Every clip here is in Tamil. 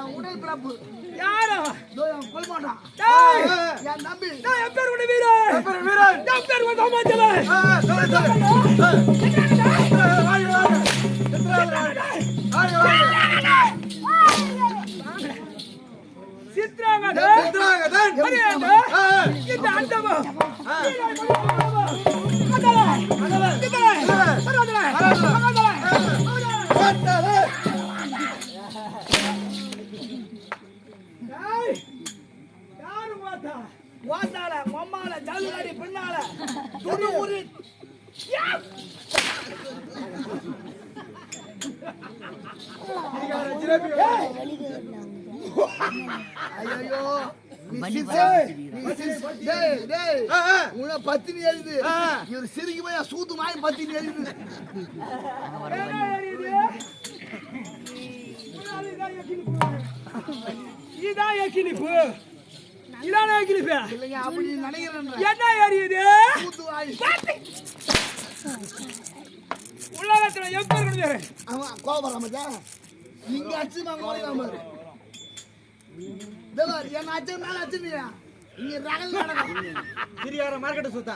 உடல் பிறப்பு யாரோ கொல்மாட்டான் என் நம்பி வாத்தால மம்மால ஜல்லுடி பின்னால துணி ஊரி ஐயோ பத்தினி எழுது இவர் சிரிக்கு போய் சூத்து மாய் பத்தினி எழுது இதான் கிளிப்பு இதானே கிளிப்பு இல்லைங்க அப்படி நினைக்கிறேன் என்ன எரியுது உலகத்துல எப்படி அவன் கோபம் மச்சான் இங்க அச்சு வாங்க என்ன அச்சு மேல அச்சுனியா இங்க ரகல் நடக்கும் சிரியார மார்க்கெட் சுத்தா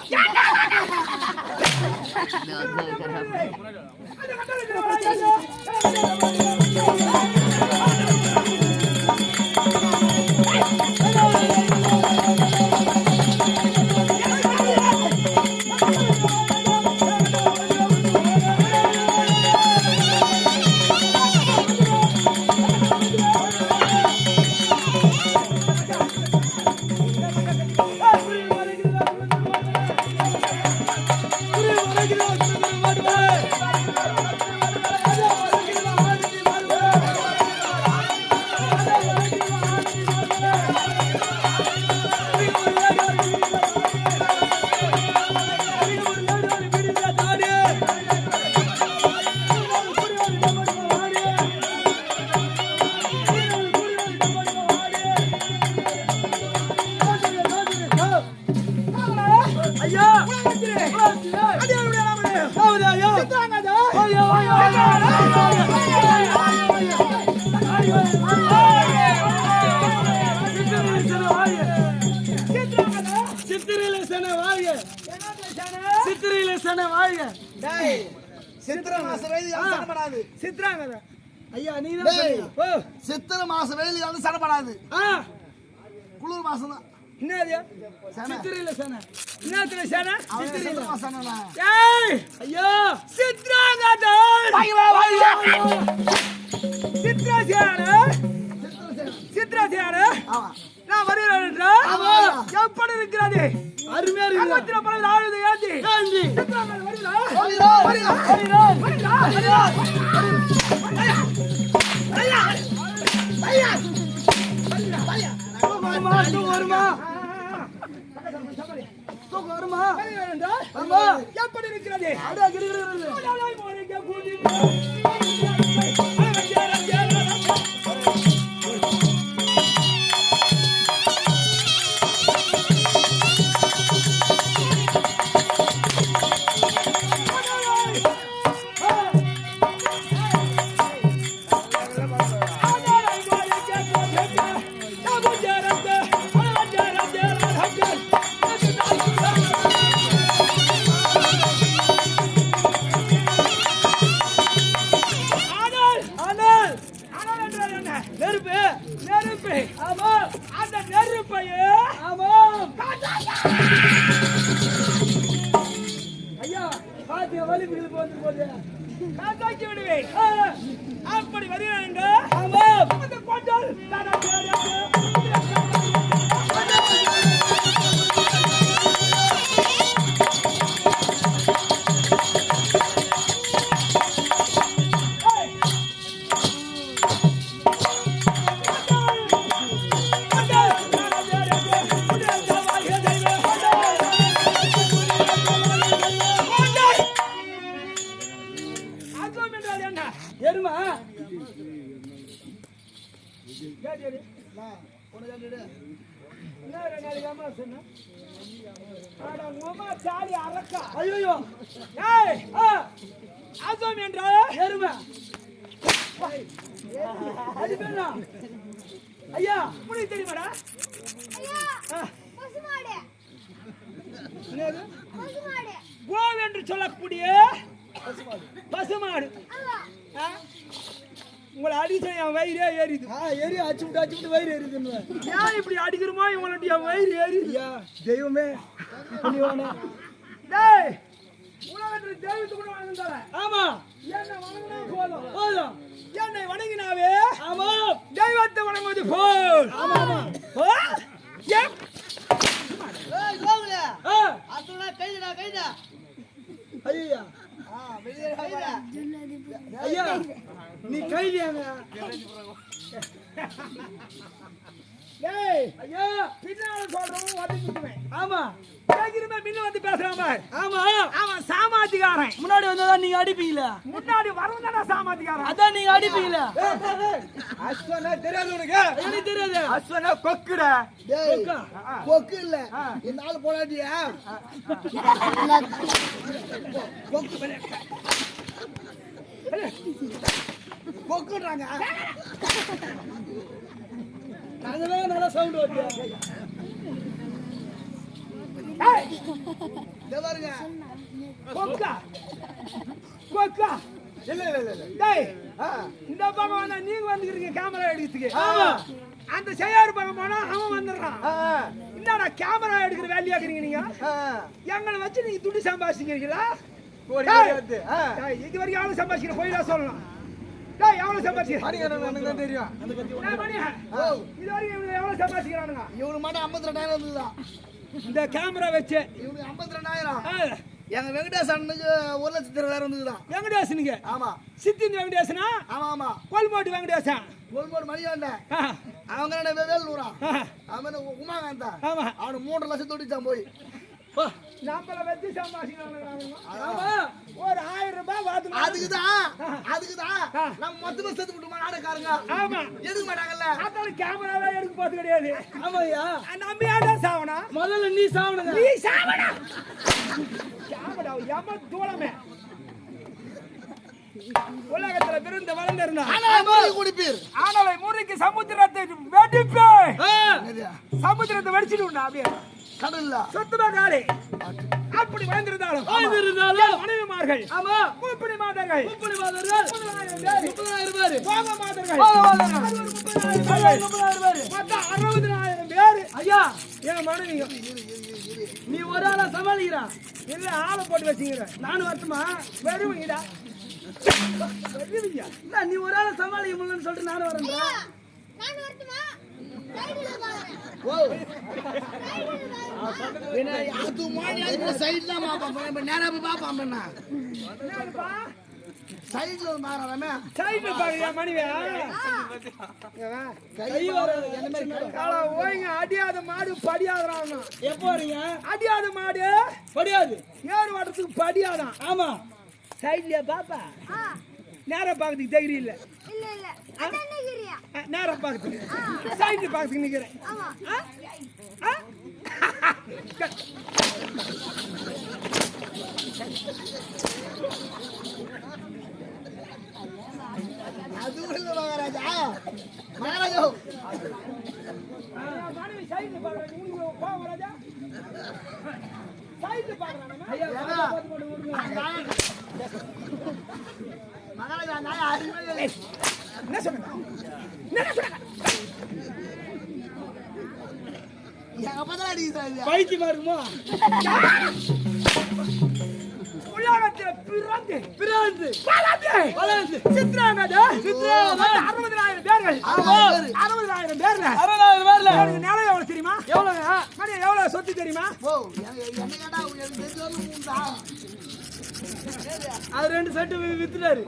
சித்திரை மாசம் வெயில் வந்து சடப்படாது குளிர் மாசம் தான் என்னது சித்திரையில சேனை என்னத்துல சேனை சித்திரை மாசம் ஐயோ சித்ராங்கத சித்ரா சேனை சித்ரா சேனை நான் வருகிறேன் எப்படி இருக்கிறது அருமையா இருக்கு பல ஆளுது ஏந்தி சித்ராங்கத வருகிறா வருமா வருமா எப்படி இருக்கிறது அப்படி வருகிறாங்க எருமா ஐயோ ஆசோம் என்றால் எருமை ஐயா புரிய தெரியுமாடா கோவ் என்று சொல்லக்கூடிய பசுமாடு உங்களை அடிச்ச என் வயிறே ஏறிது ஏறி அச்சு விட்டு வயிறு ஏறிதுன்னு ஏன் இப்படி அடிக்கிறோமோ இவங்களுடைய என் வயிறு ஏறிது தெய்வமே டேய் உலகத்தில் தெய்வத்து கூட வணங்குறாங்க ஆமா என்ன வணங்கினா போதும் போதும் என்னை வணங்கினாவே ஆமா தெய்வத்தை வணங்குவது போல் ஆமா ஆமா கைதா ஐயா ஐயா நீ கைதியாங்க டேய் ஐயா பின்னால சொல்றவன் ஒதுக்கிடுவேன் ஆமா கேக்குறமே முன்ன வந்து பேசுறான் பாரு ஆமா அவன் சாமாத்திகாரன் முன்னாடி வந்தா நீங்க அடிப்பீங்களா முன்னாடி வரவன் சாமாத்திகாரன் அதான் நீங்க அடிப்பீங்களா அஸ்வனா தெரியாது உனக்கு எனக்கு தெரியாது அஸ்வனா கொக்குடா டேய் கொக்கு இல்ல இந்த ஆளு போடாடியா கொக்கு கொக்குறாங்க அதெல்லாம் நல்லா சவுண்ட் வருது ஏய் தேவருங்க கொக்கா கொக்கா இல்ல இல்ல இல்ல டேய் இந்த பக்கம் வந்தா நீங்க வந்துக்கிறீங்க கேமரா எடுக்கிறதுக்கு ஆமா அந்த செய்யாறு பக்கம் போனா அவன் வந்துடுறான் என்னடா கேமரா எடுக்கிற வேலையா இருக்கீங்க நீங்க எங்களை வச்சு நீங்க துடி சம்பாதிச்சிக்கிறீங்களா இது வரைக்கும் எவ்வளவு சம்பாதிக்கிற கோயிலா சொல்லலாம் டேய் எவ்வளவு சம்பாதிக்கிறேன் எனக்கு தான் தெரியும் இது வரைக்கும் எவ்வளவு சம்பாதிக்கிறானுங்க இவனு மட்டும் 52,000 வந்துதான் இந்த கேமரா வச்சு இவனுக்கு 52,000 எங்க வெங்கடேஷ் அண்ணனுக்கு 1,20,000 வந்துதான் வெங்கடேசனுக்கு ஆமா சித்தின் வெங்கடேசனா ஆமா ஆமா கோல்மோட்டு வெங்கடேசன் கோல்மோடு மணியாண்ட அவங்க என்ன வேலூரா அவன் உமாகாந்தா ஆமா அவனு 3 லட்சம் தொட்டிச்சான் போய் நம்மள வச்சு சம்பாதிக்கிறாங்க ஒரு 1000 ரூபாய் வாத்து அதுக்குதான் நம்ம மொத்தமா சேர்த்து விட்டுமா நாடகாரங்க ஆமா எடுக்க மாட்டாங்கல்ல அதால கேமராவே எடுக்க போறது கிடையாது ஆமாய்யா நம்ம யாரா சாவனா முதல்ல நீ சாவணுங்க நீ சாவனா கேமரா ஏமா தூளமே உலகத்துல பிறந்து வளர்ந்திருந்தா ஆனவை முறைக்கு சமுத்திரத்தை வெடிப்பே சமுத்திரத்தை வெடிச்சிடுண்டா அப்படியே கடல்ல சொத்துமா காலே அப்படி வளர்ந்திருந்தாலும் மனைவிமார்கள் ஆமா 30 மாதர்கள் 30,000 பேர் போக மாதர்கள் 30,000 பேர் மொத்தம் 60,000 பேர் ஐயா என் மனைவிங்க நீ ஒரு ஆளா சமாளிக்கிறா இல்ல ஆளை போட்டு வச்சுக்கிற நானும் வரட்டுமா வருவீங்கடா வருவீங்க இல்ல நீ ஒரு ஆளா சமாளிக்க முடியலன்னு சொல்லிட்டு நானும் வரேன்டா நான் வரட்டுமா சைடுல பாருங்க ஓ என்ன அது மாதிரி அந்த சைடுல மாப்பா நேரா போய் பாப்பாம்னா என்னப்பா சைடுல ஒரு மாறாமே சைடுல பாருங்க மணிவே கை வராது என்ன மாதிரி காலா ஓய்ங்க அடியாத மாடு படியாதறானா எப்போ வரீங்க? அடியாத மாடு படியாது. ஏறு வாட்டத்துக்கு படியாதான் ஆமா. சைடுலயா பாப்பா ஆ நேரா பாக்கிறதுக்கு தைரியம் இல்ல இல்ல இல்ல அதான் நிக்கிறியா நேரா பாக்கிறதுக்கு சைடுல பாக்கிறதுக்கு நிக்கிறேன் ஆமா ஆ? அது இல்ல மகாராஜா மகாராஜா மனைவி சைடுல பாக்குறாங்க உங்களுக்கு கோவம் வராதா சைடுல பாக்குறாங்க ஐயா மகாராஜா நான் அறிவே என்ன சொல்ற என்ன சொல்ற எங்க பதல அடிக்குது பைத்தியமா இருக்குமோ? உலகத்துல பிறந்து பிராந்து. வளர்ந்து சித்ராங்கத 60000 பேர்கள் 60000 பேர்ல 60,000 பேர்ல எனக்கு நிலம் எவ்வளவு தெரியுமா எவ்வளவுங்க? மணி எவ்வளவு சொத்து தெரியுமா ஓ என்ன கேட்டா எனக்கு தெரிஞ்ச வரலும் உண்டா அது 2 செட்டு வித்துட்டாரு.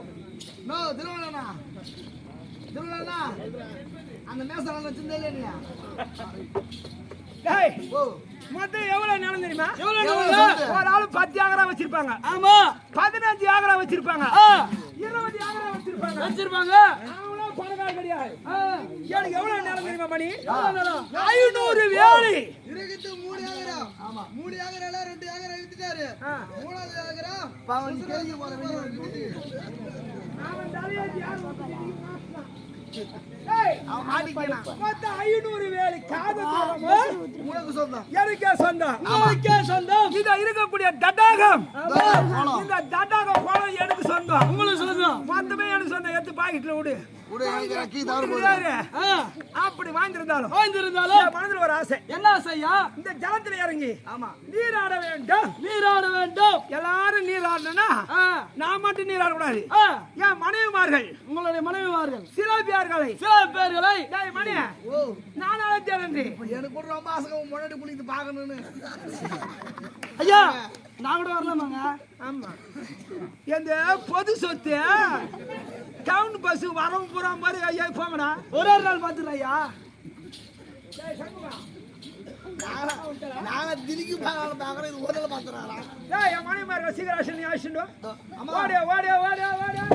நோ திருவண்ணா அந்த மேசம் வச்சிருந்தே இல்லையா டேய் ஓ மொத்தம் எவ்வளவு நிலம் தெரியுமா எவ்வளவு சொத்து? ஒரு ஆளு 10 ஏக்கரா வச்சிருப்பாங்க ஆமா. 15 ஏக்கரா வச்சிருப்பாங்க ஆ, 20 ஏக்கரா வச்சிருப்பாங்க வச்சிருப்பாங்க. அவங்களும் பணக்கார கிடையாது எனக்கு எவ்வளவு நிலம் தெரியுமா மணி எவ்வளவு நேரம்? 500 வேலி இருக்குது 3 ஏக்கரா ஆமா 3 ஏக்கரால 2 ஏக்கரா வித்துட்டாரு ஆ. 3வது ஏக்கரா பாவம் நீ கேள்வி போற வெளிய அவன் தலையாட்டி யார் வந்து ஏய் அவன் மாட்டிக்கிறான் மொத்தம் 500 வேலி காதல் உனக்கு சொந்தம் எனக்கே சொந்தம் உங்களுக்கே சொந்தம். இத இருக்கக்கூடிய தடாகம் போலாம் இந்த தடாகம் போல எனக்கு சொந்தம் உங்களுக்கு சொந்தம். மொத்தமே எனக்கு சொந்தம் எடுத்து பாக்கெட்ல விடு உடைய எனக்கு கீ தவறு போகுது யாரு? ஆ, அப்படி வாங்கியிருந்தாலும் வாழ்ந்திருந்தாலும் என் மனதுல ஒரு ஆசை என்ன செய்யா? இந்த ஜலத்துல இறங்கி ஆமா நீராட வேண்டும் நீராட வேண்டும். எல்லாரும் நீராடணும்னா ஆ, நான் மட்டும் நீராடக்கூடாது ஆ, என் மனைவிமார்கள் உங்களுடைய மனைவிமார்கள் சில பேர்களை சில பேர்களை டேய் மணி ஓ நான் அழைத்தேன் எனக்கு கூட ரொம்ப ஆசை முன்னாடி குளித்து பார்க்கணும்னு ஐயா நான் கூட வரலாமாங்க? ஆமா இந்த பொது சொத்து டவுன் பஸ் வரவும் பூரா மாதிரி ஐயா போங்கடா ஒரு நாள் பாத்துறேன் ஐயா. நாங்க திணிக்கு பார்க்கறோம் இது ஒரு நாள் பார்த்துறாரா ஏய் என் மனைவிமார்கள் சீக்கிரம் நீ அழைச்சிட்டு ஆமா வாடியா வாடியா வாடியா வாடியா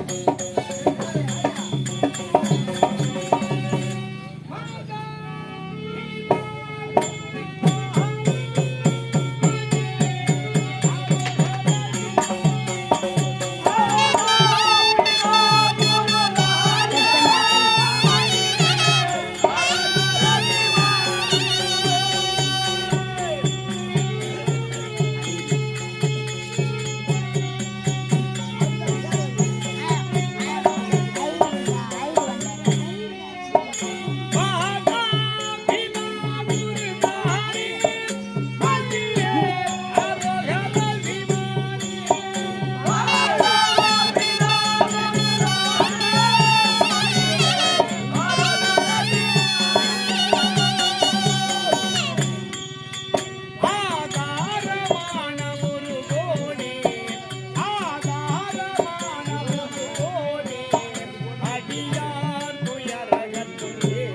அடியார் துயரகத்துள்ளே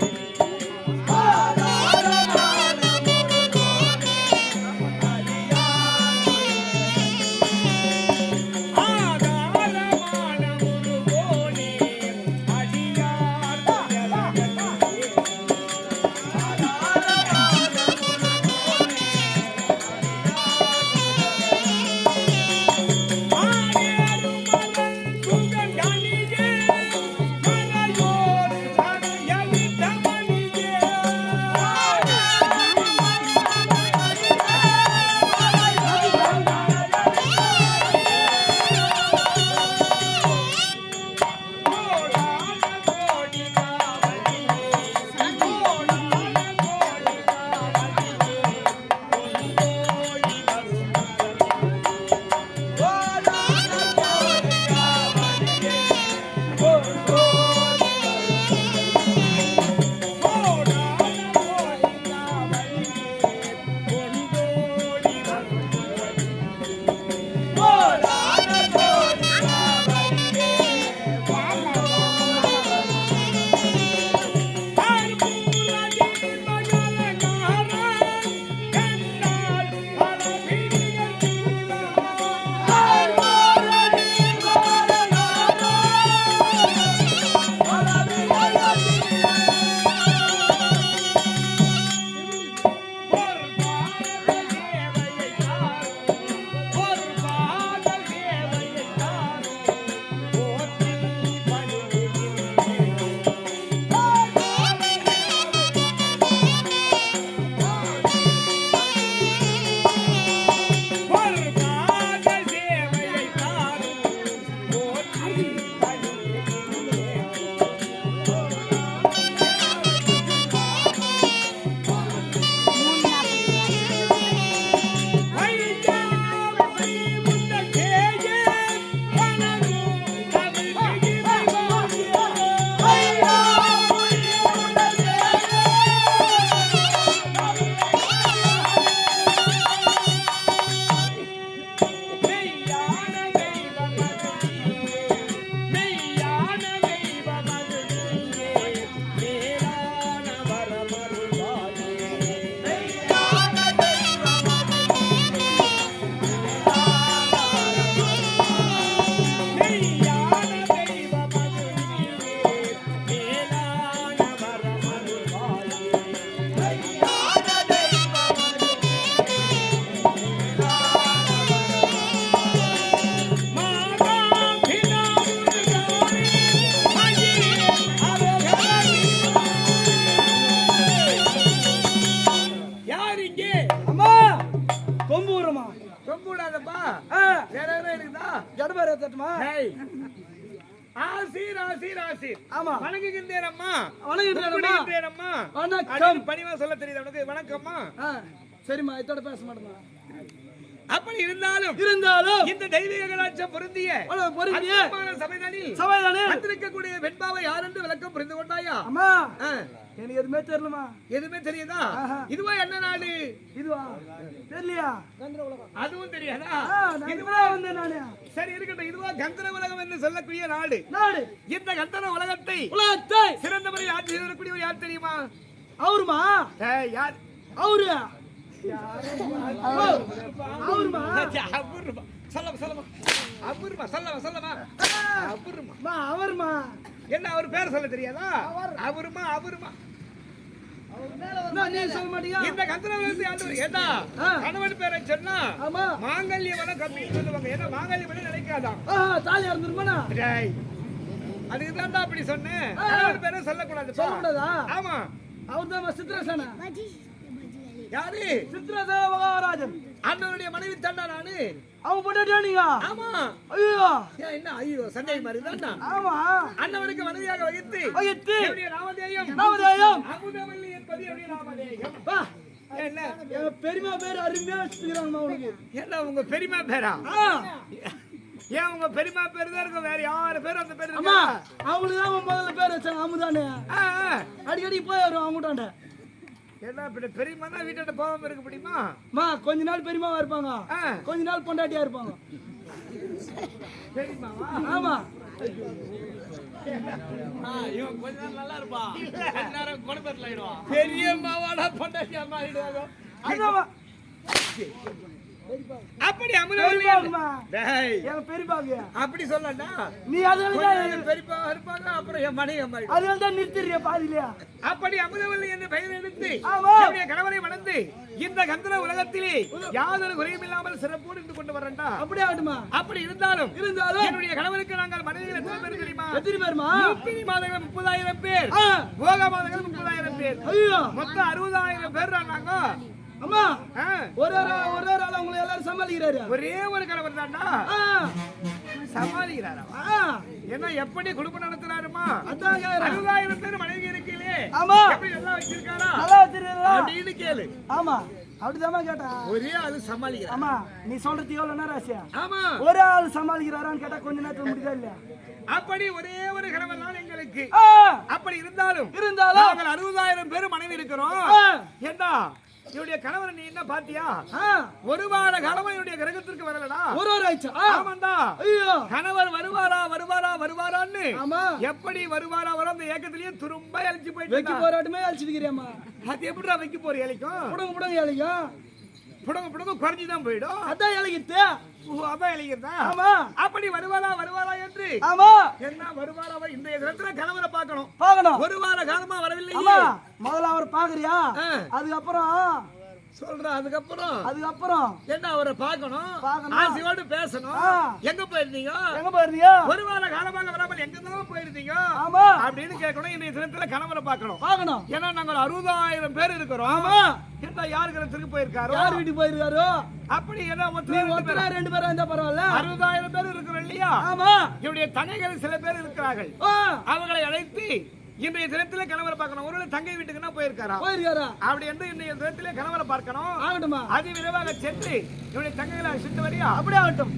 ஆசீர். ஆமா. வணங்குகின்றேன் அம்மா. வணங்குகின்றேன் அம்மா. கும்பிடுகின்றேன் அம்மா. வணக்கம். அப்படின்னு பணிவா சொல்ல தெரியுது உனக்கு? வணக்கம்மா. சரிம்மா, இதோட பேச மாட்டேமா. அப்படி இருந்தாலும் இந்த தெய்வீக கலாச்சாரம் பொருந்திய சபைதானில் வந்திருக்கக்கூடிய வெண்பாவை யார் என்று விளக்கம் புரிந்து கொண்டாயா? அம்மா, எனக்கு எதுவுமே தெரியலமா. எதுவுமே தெரியுதா? இதுவா என்ன நாடு? இதுவா தெரியலையா? அதுவும் தெரியாதா? இதுவா வந்து நானே. சரி இருக்கட்டும். இதுவா கந்தர உலகம் என்று சொல்லக்கூடிய நாடு. இந்த கந்தர உலகத்தை சிறந்த முறையில் ஆட்சி செய்யக்கூடியவர் யார் தெரியுமா? அவருமா? யார் அவரு? என்ன அவர் பேர் சொல்ல தெரியாதா? அவருமா அவருமா சொல்ல மாட்டீங்க. இந்த கந்தரவலத்தை ஆண்டவர் ஏதா கணவன் பேரை சொன்னா மாங்கல்ய வனம் கம்மி சொல்லுவாங்க. ஏன்னா மாங்கல்ய வனம் நினைக்காதான் தாலி அறுந்துருமாண்ணா. அதுக்குதான் அப்படி சொன்னேன். கணவன் பேரை சொல்லக்கூடாது. சொல்லக்கூடாதா? ஆமா. அவர் தான் சித்ரசேனா. யாரு? சித்ரசேன மகாராஜன். அண்ணனுடைய மனைவி தண்டா நானு. அவன் போட்டா நீங்க? ஆமா. ஐயோ என்ன ஐயோ சந்தேகம் மாதிரி தான். ஆமா. அண்ணவருக்கு மனைவியாக வகித்து என்னுடைய நாமதேயம் அமுதவல்லி என்பது என்னுடைய நாமதேயம். என்ன எங்க பெரியமா பேர் அருமையா வச்சுக்கிறாங்கம்மா உனக்கு. என்ன உங்க பெரியமா பேரா? ஏன் உங்க பெரியமா பேரு தான் இருக்கும், வேற யாரு பேரும் அந்த பேரு? அம்மா, அவங்களுக்கு தான் முதல்ல பேர் வச்சாங்க அமுதானே. அடிக்கடி போய் வரும் அவங்கட்டாண்ட. என்ன பெரியமா தான் வீட்டாண்ட போகாம இருக்க முடியுமா? அம்மா, கொஞ்ச நாள் பெரியமாவா இருப்பாங்க, கொஞ்ச நாள் பொண்டாட்டியா இருப்பாங்க. பெரியமாவா? ஆமா. இவன் கொஞ்ச நாள் நல்லா இருப்பா, கொஞ்ச நேரம் குணப்பேர்ல ஆயிடுவான். பெரியம்மாவாடா பொண்டாட்டியா மாறிடுவாங்க. அப்படி அமுதவல்லி எங்க பெரியப்பாங்க அப்படி சொல்லண்டா. நீ அதனால பெரியப்பா இருப்பாங்க, அப்புறம் என் மனைவி அம்மா. அதனால தான் நிறுத்திடுறிய பாதிலையா? அப்படி அமுதவல்லி என்று பெயர் எடுத்து என்னுடைய கணவரை மணந்து இந்த கந்தர உலகத்திலே யாதொரு குறையும் இல்லாமல் சிறப்போடு இருந்து கொண்டு வரண்டா. அப்படி ஆகட்டுமா? அப்படி இருந்தாலும் என்னுடைய கணவருக்கு நாங்கள் மனைவிகள் எத்தனை பேர் தெரியுமா? எத்தனை பேருமா? முப்பினி மாதங்கள் 30,000 பேர், போக மாதங்கள் 30,000 பேர், மொத்தம் 60,000 பேர் நாங்க. அம்மா, ஒரு ஆள் உங்களை எல்லாரும் சமாளிக்கிறாரு. ஒரே ஒரு கணவர் தான்டா சமாளிக்கிறாரா? என்ன எப்படி குடும்பம் நடத்துறாருமா? அதான் 60,000 பேர் மனைவி இருக்கீங்களே. ஆமா. எப்படி எல்லாம் வச்சிருக்காரா? நல்லா வச்சிருக்கா அப்படின்னு கேளு. ஆமா, அப்படிதான் கேட்டா. ஒரே ஆளு சமாளிக்கிறார். ஆமா, நீ சொல்றது எவ்வளவு நேரம் ஆசியா? ஆமா. ஒரு ஆள் சமாளிக்கிறாரான்னு கேட்டா கொஞ்ச நேரத்துல முடியுதா இல்லையா? அப்படி ஒரே ஒரு கணவர் தான் எங்களுக்கு. அப்படி இருந்தாலும் நாங்கள் 60,000 பேர் மனைவி இருக்கிறோம். ஏண்டா என்னுடைய கணவரை நீ என்ன பாத்தியா? ஒரு வார காலமா என்னுடைய கிரகத்திற்கு வரலடா. ஒரு ஆயிடுச்சா? ஆமாண்டா. கணவர் வருவாரான்னு எப்படி வருவாரா வர அந்த ஏக்கத்திலேயே துரும்ப அழிச்சு போயிட்டு வைக்க போராட்டமே அழிச்சிருக்கிறியாமா? அது எப்படிடா வைக்க போற இலைக்கும்? புடங்க இலைக்கும் புடங்க குறைஞ்சுதான் போயிடும். அதான் இலைக்கிட்டு. அதான் இலைக்கிறதா? ஆமா. அப்படி வருவாரா என்று. ஆமா. என்ன வருவாரா? இந்த இடத்துல கணவரை பார்க்கணும். ஒரு வார காலமா வரவில்லை. முதல்ல அவர் பாக்குறியா? அதுக்கப்புறம் சொல்றேன். அதுக்கப்புறம் என்ன அவரை பார்க்கணும், ஆசையோடு பேசணும். எங்க போயிருந்தீங்க? ஒரு வார காலமாக வராமல் எங்க தான் போயிருந்தீங்க அப்படின்னு கேட்கணும். இந்த தினத்துல கணவரை பார்க்கணும். ஏன்னா நாங்கள் 60,000 பேர் இருக்கிறோம். என்ன யாரு கிரகத்துக்கு போயிருக்காரோ, யார் வீட்டுக்கு போயிருக்காரோ, அப்படி என்ன ரெண்டு பேரும் இருந்தா பரவாயில்ல. 60,000 பேர் இருக்கிறோம் இல்லையா? ஆமா. என்னுடைய தங்கைகள் சில பேர் இருக்கிறார்கள். அவங்களை அழைத்து இன்றைய தினத்திலே கணவரை பார்க்கணும். ஒருவேளை தங்கை வீட்டுக்குன்னா போயிருக்காரா? அப்படி என்று இன்றைய தினத்திலே கணவரை பார்க்கணும். ஆகட்டுமா? அது விரைவாக சென்று இவனுடைய தங்கைகளை அழைச்சிட்டு வரியா? அப்படி ஆகட்டும்.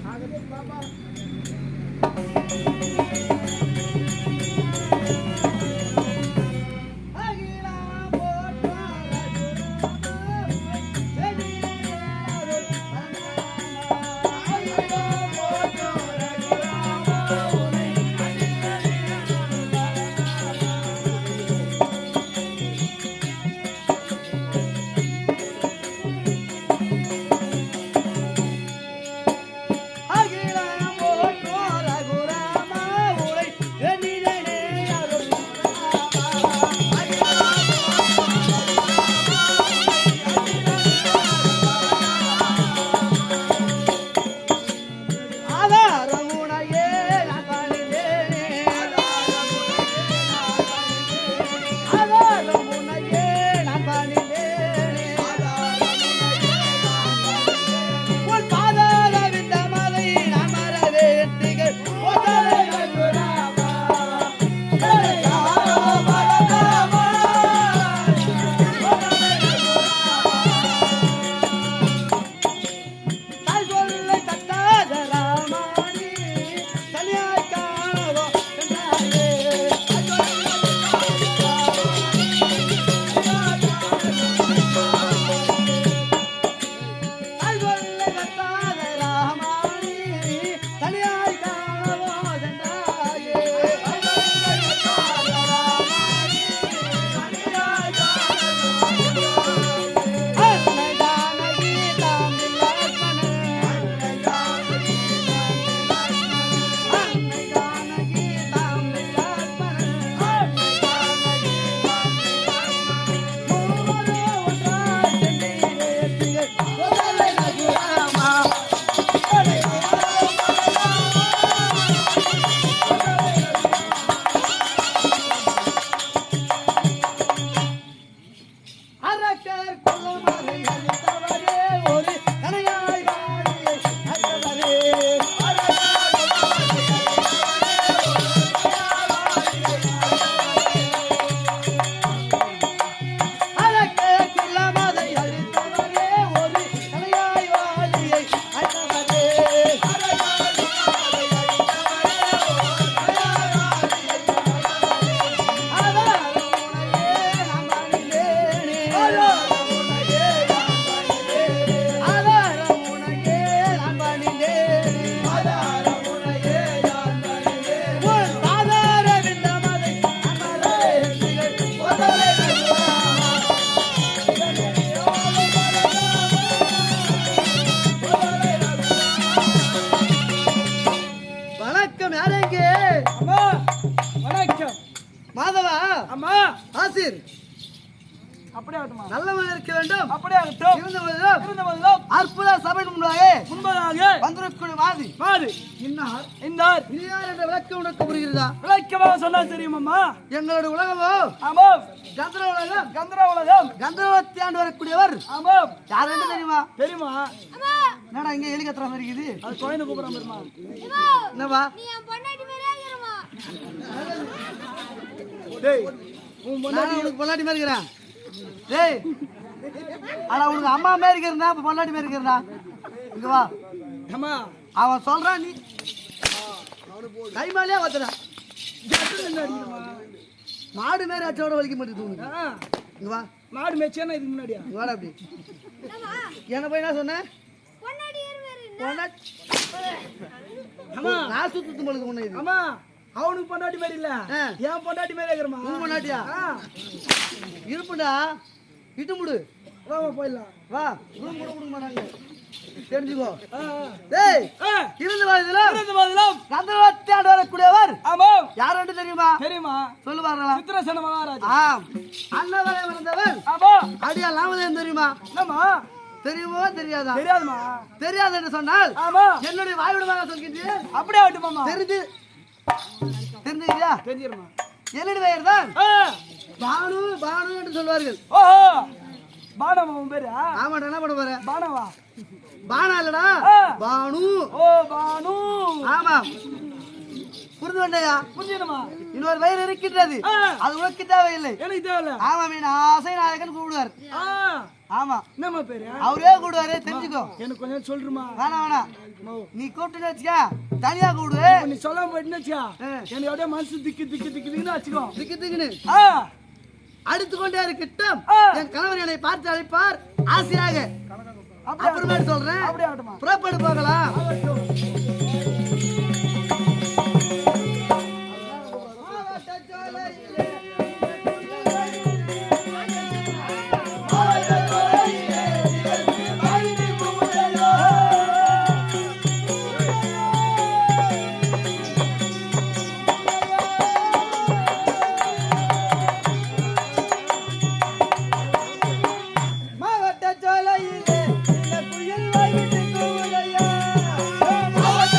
மாதவா அம்மா ஆசிர் அப்படியே ஆகட்டுமா நல்லவன் இருக்க வேண்டும் அப்படியே ஆகட்டும் இருந்தவர்களும் அற்புத சபை முன்பதாக வந்திருக்கூடிய வாதி மாது இன்னார் இந்தார் இனியார் என்ற விளக்கம் உனக்கு புரிகிறதா விளக்கமா சொன்னா தெரியுமாம்மா எங்களுடைய உலகமோ ஆமாம் கந்தர உலகம் கந்தரா உலகம் கந்தரவத்தை ஆண்டு வரக்கூடியவர் ஆமாம் யார் என்று தெரியுமா தெரியுமா என்னடா இங்க எலி கத்துற மாதிரி இருக்குது அது குழந்தை கூப்பிடாம இருமா என்னவா நீ என் பொண்டாட்டி மாதிரியே இருக்கிறமா டேய் உன் நான் பொண்டாட்டி உனக்கு பொண்டாட்டி மாதிரி இருக்கிறேன் டேய் ஆனா உனக்கு அம்மா மாதிரி இருக்கிறதா பொண்டாட்டி மாதிரி இருக்கிறதா இங்க வா அம்மா அவன் சொல்றான் நீ கை மேலேயே வத்துறா மாடு மாரி அச்சோட வலிக்க மாட்டேங்குது இங்க வா மாடு மேய்ச்சேன்னா இதுக்கு முன்னாடியா இங்க வாடா அப்படி என்னம்மா என்ன போய் என்ன சொன்னேன் பொண்டாட்டி இருவாரு அம்மா நான் சுத்து பொழுது ஒண்ணு இது அம்மா அவனுக்கு பொண்டாட்டி மாதிரி இல்ல ஆ. என் பொண்டாட்டி மாதிரி இருக்கிறமா உன் பொண்டாட்டியா இருப்புடா இட்டு முடு வாமா போயிடலாம் வா ரூம் கூட கொடுக்க மாட்டாங்க தெரிஞ்சுக்கோ ஆ, டேய் ஆ. இருந்து வா இதுல இருந்த போதிலும் கந்தரவத்தை ஆண்டு வரக்கூடியவர் ஆமாம் யார் என்று தெரியுமா தெரியுமா சொல்லுவார்களா சித்திரசேன மகாராஜா ஆம் அண்ணவரை வந்தவர் ஆமா அடியா லாமதேவன் தெரியுமா என்னம்மா தெரியுமோ தெரியாதா தெரியாதுமா தெரியாது என்று சொன்னால் ஆமா என்னுடைய வாயுடமாக சொல்கின்றேன் அப்படியே ஆகட்டுமாம்மா தெரிஞ்சு தெரிஞ்சுக்கிறியா தெரிஞ்சிருமா என்னுடைய பெயர் தான் ஆ. பானு பானு என்று சொல்வார்கள் ஓஹோ பானவா உன் பேரு ஆமாடா என்ன பண்ண போற பானவா பானா இல்லடா ஆ. பானு ஓ பானு ஆமா புரிந்து கொண்டையா புரிஞ்சுமா இன்னொரு பெயர் இருக்கின்றது ஆ. அது உனக்கு தேவையில்லை எனக்கு தேவையில்ல ஆமா மீன் ஆசை நாயகன் கூடுவார் ஆ ஆமா என்னம்மா பேரு அவரே கூடுவாரு தெரிஞ்சுக்கோ எனக்கு கொஞ்சம் சொல்லுமா வேணாம் வேணாம் நீ கூப்பிட்டு வச்சுக்க தனியா கூடு நீ சொல்லாம போயிட்டுன்னு வச்சுக்கா எனக்கு அப்படியே மனசு திக்கு திக்கு திக்கு திக்குன்னு வச்சுக்கோ திக்கு திக்குன்னு ஆ அடுத்து கொண்டே இருக்கட்டும் ஆ. என் கணவர் என்னை பார்த்து அழைப்பார் ஆசையாக அப்புறமேட்டு சொல்றேன் அப்படியே ஆகட்டுமா புறப்பட்டு போகலாம் மாவட்ட சோலையிலே இந்த புயல் வாய்விட்டு கூவுதையா மாவட்ட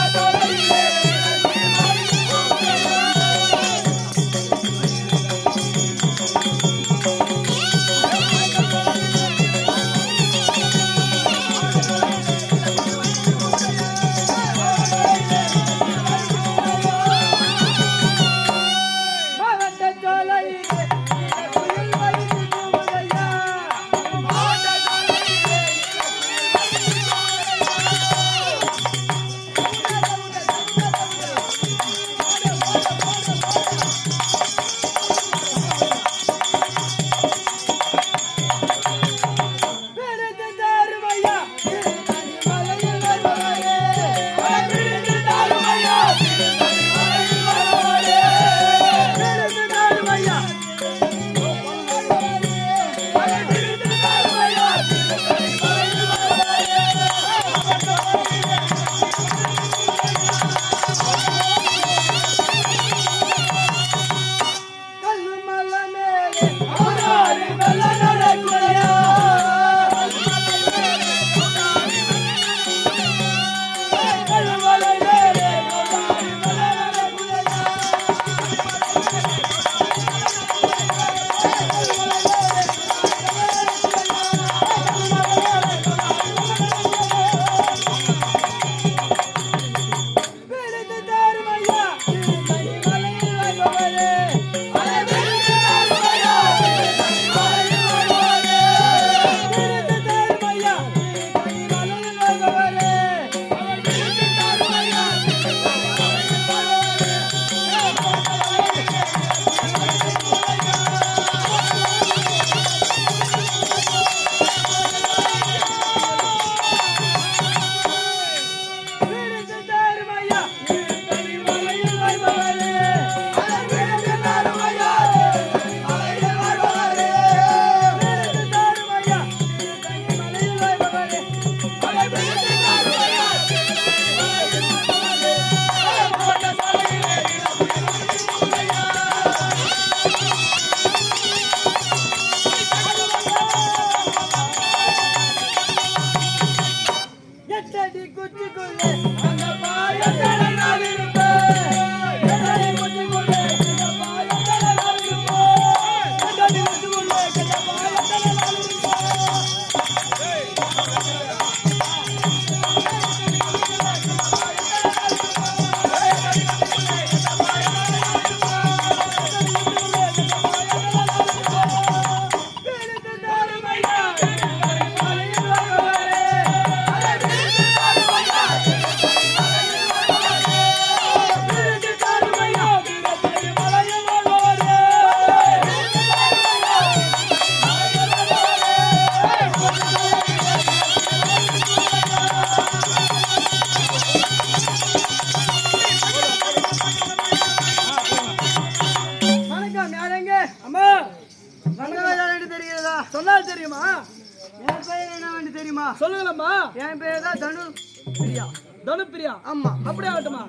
சொன்னால் தெரியுமா? என் பெயர் என்ன வேண்டி தெரியுமா? சொல்லுங்களம்மா. என் பெயர் தான் தனு பிரியா. தனு பிரியா? ஆமா. அப்படியே ஆகட்டுமா?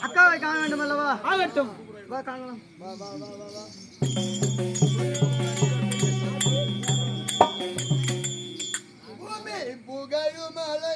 அக்காவை காண வேண்டும் அல்லவா? ஆகட்டும். வா காணலாம். வா வா வா வா வா. பூமி புகழுமலை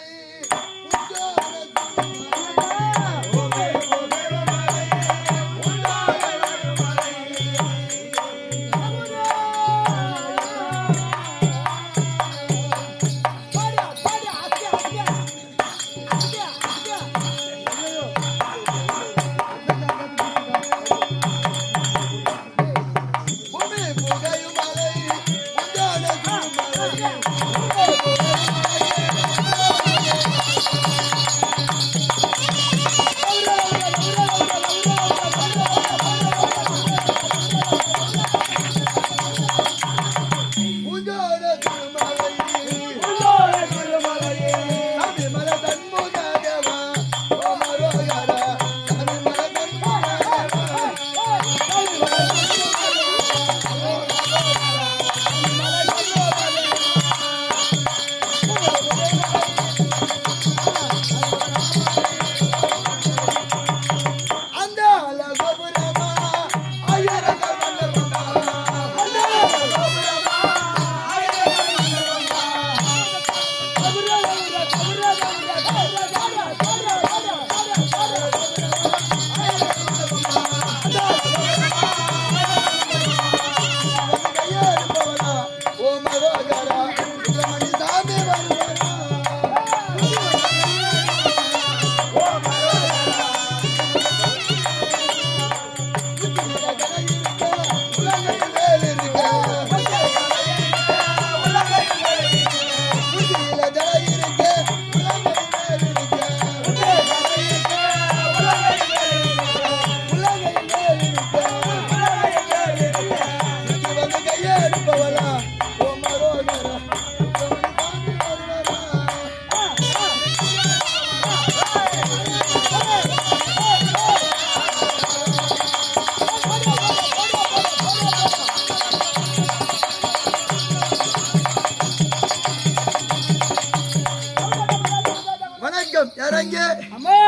அம்மா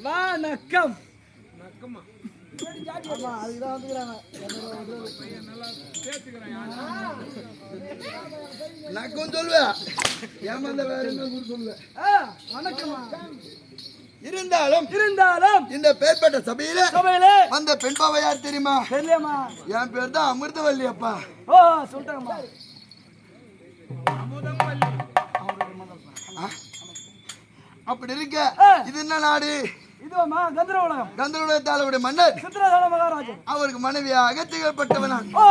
வணக்கம். நக்கம் சொல்லுவேன். ஏமாந்த வேற என்ன சொல்லுவேன். இருந்தாலும் இந்த பேர்பட்ட சபையில அந்த பெண் பாவை யார் தெரியுமா? தெரியலையாமா? என் பேர் தான் அமிர்தவல்லி அப்பா. ஓ சொல்லிட்டாங்கம்மா. அப்படி இருக்க இது என்ன நாடு? இதுவாமா கந்தர்வ உலகம். கந்தர்வ மன்னர் சித்திரசேன மகாராஜன். அவருக்கு மனைவியாக திகழ்பட்டவன் நான். ஓ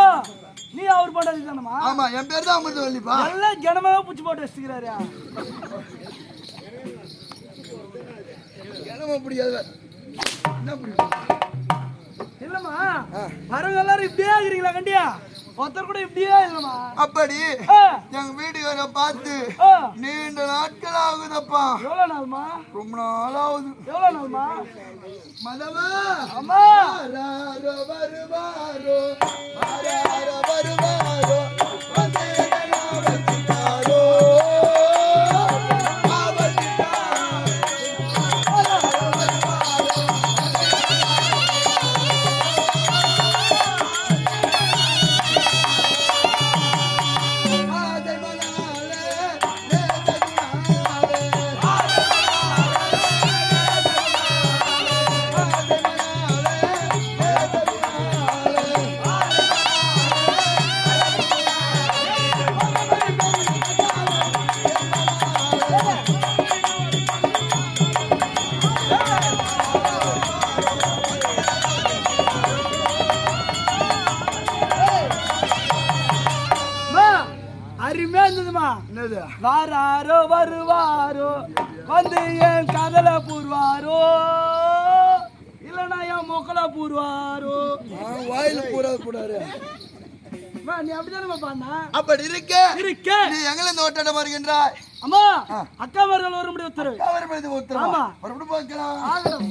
நீ அவர் பண்ணது தானமா? ஆமா என் பேர் தான் அமிர்தவல்லிப்பா. எல்லாம் ஜனமாக புடிச்சு போட்டு வச்சுக்கிறாரு. ஜனமா பிடிக்காது என்ன பிடிக்கும் இல்லம்மா வரவங்க எல்லாரும் இப்படியே இருக்கிறீங்களா கண்டியா? ஒருத்தர் கூட இப்படியே இல்லம்மா. அப்படி எங்க வீட்டுக்கார பார்த்து நீண்ட நாட்கள் ஆகுதப்பா. எவ்வளவு நாள்மா? ரொம்ப நாள் ஆகுது. எவ்வளவு நாள்மா? மதவா அம்மா வருவாரோ வருவாரோ அருமையா இருந்ததுமா. என்னது வாராரோ வருவாரோ வந்து என் கதல பூர்வாரோ இல்லனா என் முக்கல பூர்வாரோ. வாயில பூரா போடாரு. நீ அப்படிதானே பாண்ணா? அப்படி இருக்க நீ எங்களை இந்த ஓட்டாட வருகின்றாய். அம்மா அக்கா மர்கள் வர முடியும் உத்தரவு. கவர்மெண்ட் உத்தரவு. ஆமா. மறுபடியும் பார்க்கலாம். ஆகணும்.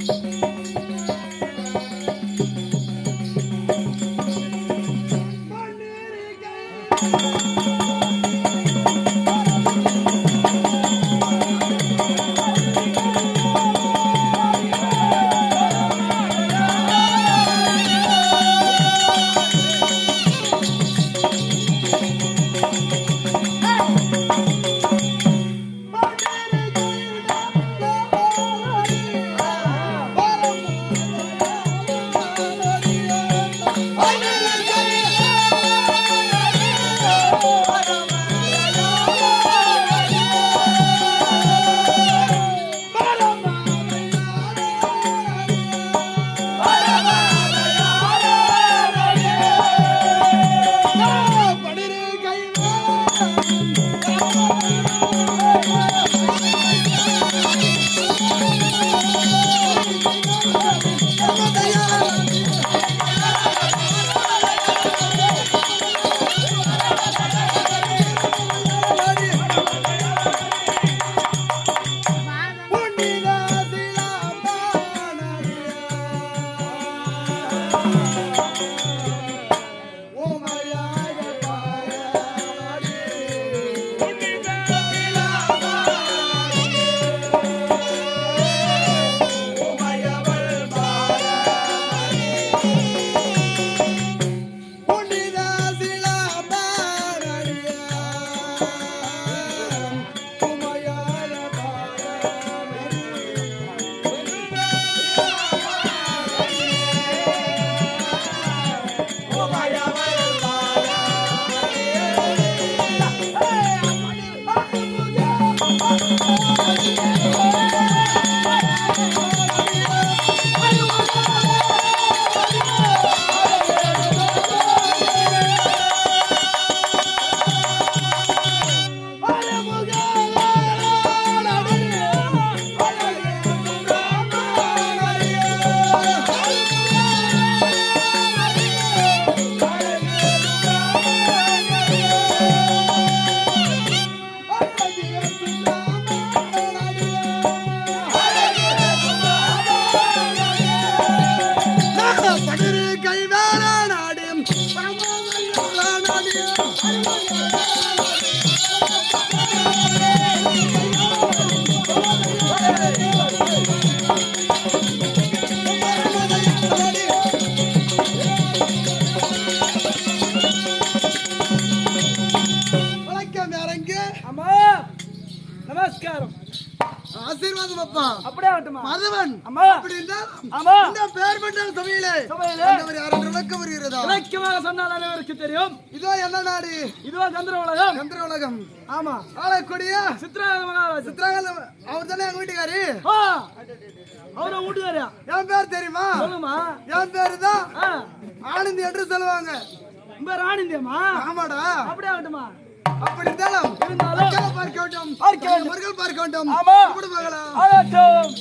நமஸ்காரம். ஆசீர்வாதம் அப்பா. அப்படியே ஆகட்டுமா? மதவன். அம்மா. அப்படி இருந்தால் ஆமா. இந்த பேர் பெற்ற சபையிலே யாரும் விளக்க வருகிறதா? விளக்கமாக சொன்னால் அனைவருக்கு தெரியும். இதோ என்ன நாடு? இதுவா சந்திர உலகம். சந்திர உலகம். ஆமா. ஆளக்கூடிய சித்ராங்க மகாராஜ். சித்ராங்க அவர் தானே எங்க வீட்டுக்காரு? அவரை வீட்டுக்காரியா? என் பேர் தெரியுமா? சொல்லுமா. என் பேரு தான் ஆனந்தி என்று சொல்லுவாங்க. உங்க ராணிந்தியம்மா? ஆமாடா. அப்படியே ஆகட்டுமா? அப்படி இருந்தாலும் பார்க்க வேண்டும். பார்க்க வேண்டும். பார்க்க வேண்டும். பார்க்க வேண்டும். ஆமா. குடும்பங்களா ஆகட்டும்.